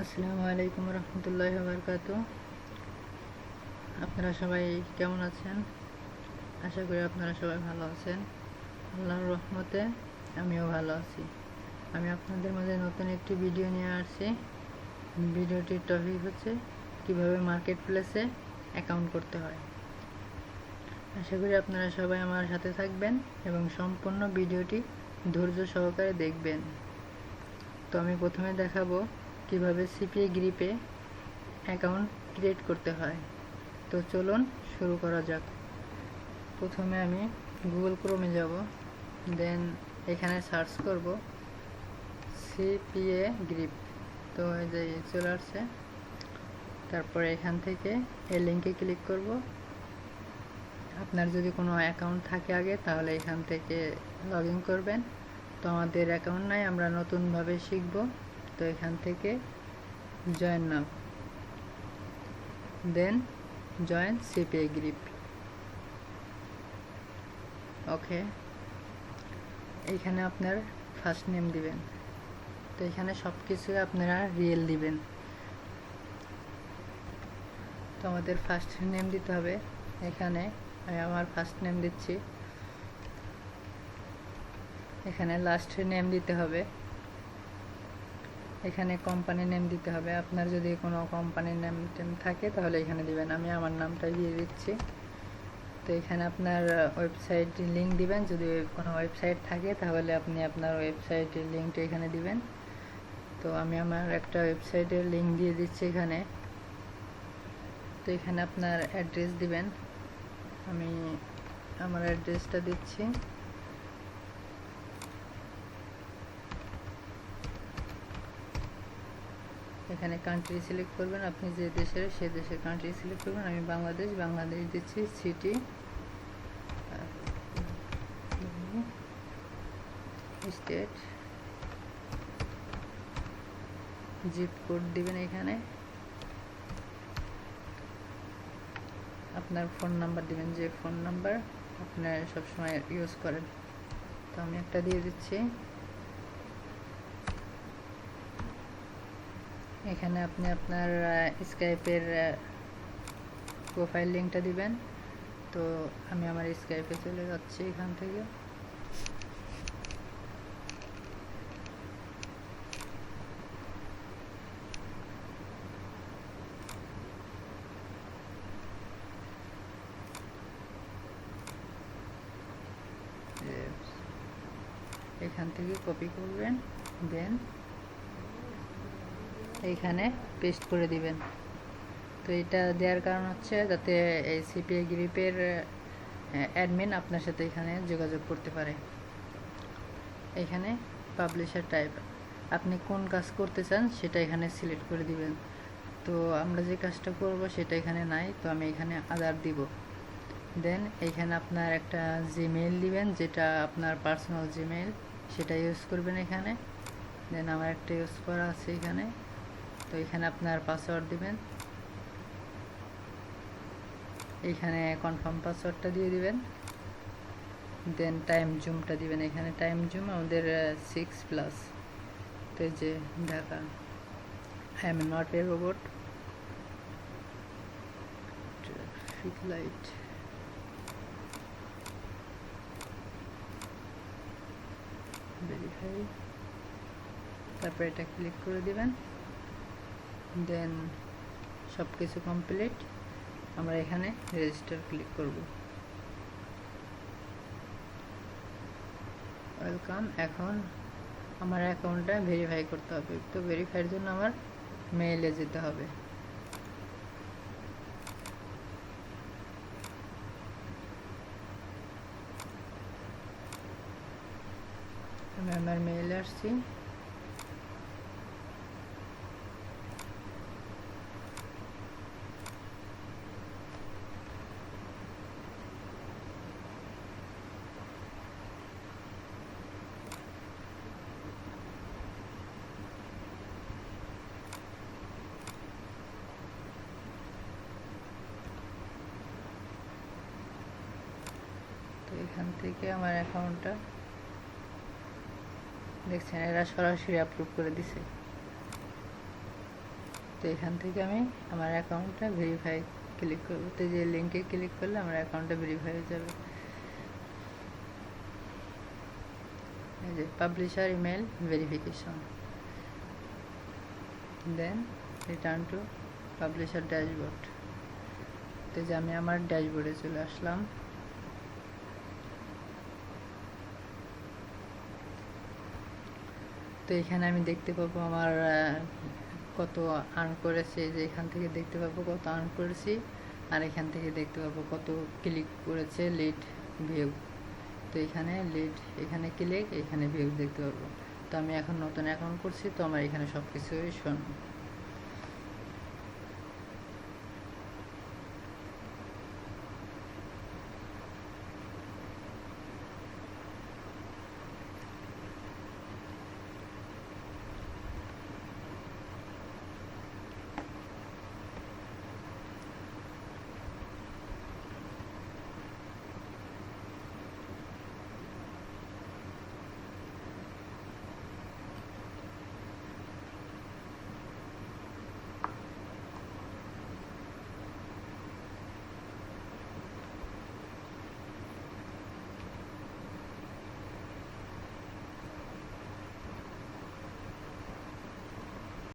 আসসালামু আলাইকুম রহমতুল্লাহি ওয়া বারাকাতুহু। আপনারা সবাই কেমন আছেন? আশা করি আপনারা সবাই ভালো আছেন। আল্লাহর রহমতে আমিও ভালো আছি। আমি আপনাদের মাঝে নতুন একটি ভিডিও নিয়ে আসছি। ভিডিওটির টপিক হচ্ছে কিভাবে মার্কেট প্লেসে অ্যাকাউন্ট করতে হয়। আশা করি আপনারা সবাই আমার সাথে থাকবেন এবং সম্পূর্ণ ভিডিওটি ধৈর্য সহকারে দেখবেন। তো আমি প্রথমে দেখাবো কিভাবে সিপিএ গ্রিপে অ্যাকাউন্ট ক্রিয়েট করতে হয়। তো চলুন শুরু করা যাক। প্রথমে আমি গুগল ক্রোমে যাব, দেন এখানে সার্চ করব সিপিএ গ্রিপ। তো এই যে চলে আসছে। তারপরে এখান থেকে এই লিঙ্কে ক্লিক করব। আপনার যদি কোনো অ্যাকাউন্ট থাকে আগে তাহলে এখান থেকে লগ ইন করবেন। তো আমাদের অ্যাকাউন্ট নাই, আমরা নতুনভাবে শিখব। তো এখান থেকে join now, then join CPA grip. Okay, এইখানে আপনার ফার্স্ট নেম দিবেন। তো এখানে সব কিছু আপনারা রিয়েল দিবেন। তো আমাদের ফার্স্ট নেম দিতে হবে। এখানে আমি আমার ফার্স্ট নেম দিচ্ছি। এখানে লাস্ট নেম দিতে হবে। এখানে কোম্পানি নেম দিতে হবে। আপনার যদি কোনো কোম্পানির নেম টেম থাকে তাহলে এখানে দিবেন। আমি আমার নামটা দিয়ে দিচ্ছি। তো এখানে আপনার ওয়েবসাইট লিঙ্ক দিবেন। যদি কোনো ওয়েবসাইট থাকে তাহলে আপনি আপনার ওয়েবসাইটের লিঙ্কটা এখানে দিবেন। তো আমি আমার একটা ওয়েবসাইটের লিঙ্ক দিয়ে দিচ্ছি এখানে। তো এখানে আপনার অ্যাড্রেস দিবেন। আমি আমার অ্যাড্রেসটা দিচ্ছি। এখানে কান্ট্রি সিলেক্ট করবেন, আপনি যে দেশের সে দেশের কান্ট্রি সিলেক্ট করবেন। আমি বাংলাদেশ দিচ্ছি। সিটি, স্টেট, জিপ কোড দিবেন। এখানে আপনার ফোন নাম্বার দিবেন, যে ফোন নাম্বার আপনার সবসময় ইউজ করেন। তো আমি একটা দিয়ে দিচ্ছি। এখানে আপনি আপনার স্কাইপের প্রোফাইল লিঙ্কটা দিবেন। তো আমি আমার স্কাইপে চলে যাচ্ছি। এখান থেকে এখান থেকে কপি করবেন, দেন এইখানে পেস্ট করে দিবেন। তো এটা দেওয়ার কারণ হচ্ছে যাতে এই সিপিএ গ্রিপের অ্যাডমিন আপনার সাথে এখানে যোগাযোগ করতে পারে। এখানে পাবলিশার টাইপ, আপনি কোন কাজ করতে চান সেটা এখানে সিলেক্ট করে দিবেন। তো আমরা যে কাজটা করব সেটা এখানে নাই, তো আমি এখানে আদার দিব। দেন এইখানে আপনার একটা জিমেইল দিবেন, যেটা আপনার পার্সোনাল জিমেইল, সেটা ইউজ করবেন এখানে। দেন আমার একটা ইউজ করা আছে এখানে। তো এখানে আপনার পাসওয়ার্ড দিবেন। এইখানে কনফার্ম পাসওয়ার্ডটা দিয়ে দিবেন। দেন টাইম জুমটা দিবেন। এখানে টাইম জুম আমাদের 6+। তো এই যে Dhaka, I am not a robot, traffic light, verify. তারপর এটা ক্লিক করে দিবেন। দেন সব কিছু কমপ্লিট। আমরা এখানে রেজিস্টার ক্লিক করব। ওয়েলকাম। এখন আমার অ্যাকাউন্টটা ভেরিফাই করতে হবে। তো ভেরিফাইয়ের জন্য আমার মেইলে যেতে হবে। আমি আমার মেইলে আসছি। তো এখান থেকে আমার অ্যাকাউন্টটা দেখছেন, এরা সরাসরি অ্যাপ্রুভ করে দিছে। তো এখান থেকে আমি আমার অ্যাকাউন্টটা ভেরিফাই ক্লিক করবো, তো যে লিঙ্কে ক্লিক করলে আমার অ্যাকাউন্টটা ভেরিফাই হয়ে যাবে। এই যে publisher email verification, then return to publisher dashboard. তো যে আমি আমার ড্যাশবোর্ডে চলে আসলাম। তো এখানে আমি দেখতে পাবো আমার কত আর্ন করেছে, যে এখান থেকে দেখতে পাবো কত আর্ন করেছি, আর এখান থেকে দেখতে পাবো কত ক্লিক করেছে, লিড, ভিউ। তো এখানে লিড, এখানে ক্লিক, এখানে ভিউ দেখতে পাবো। তো আমি এখন নতুন অ্যাকাউন্ট করছি, তো আমার এখানে সব কিছুই শোন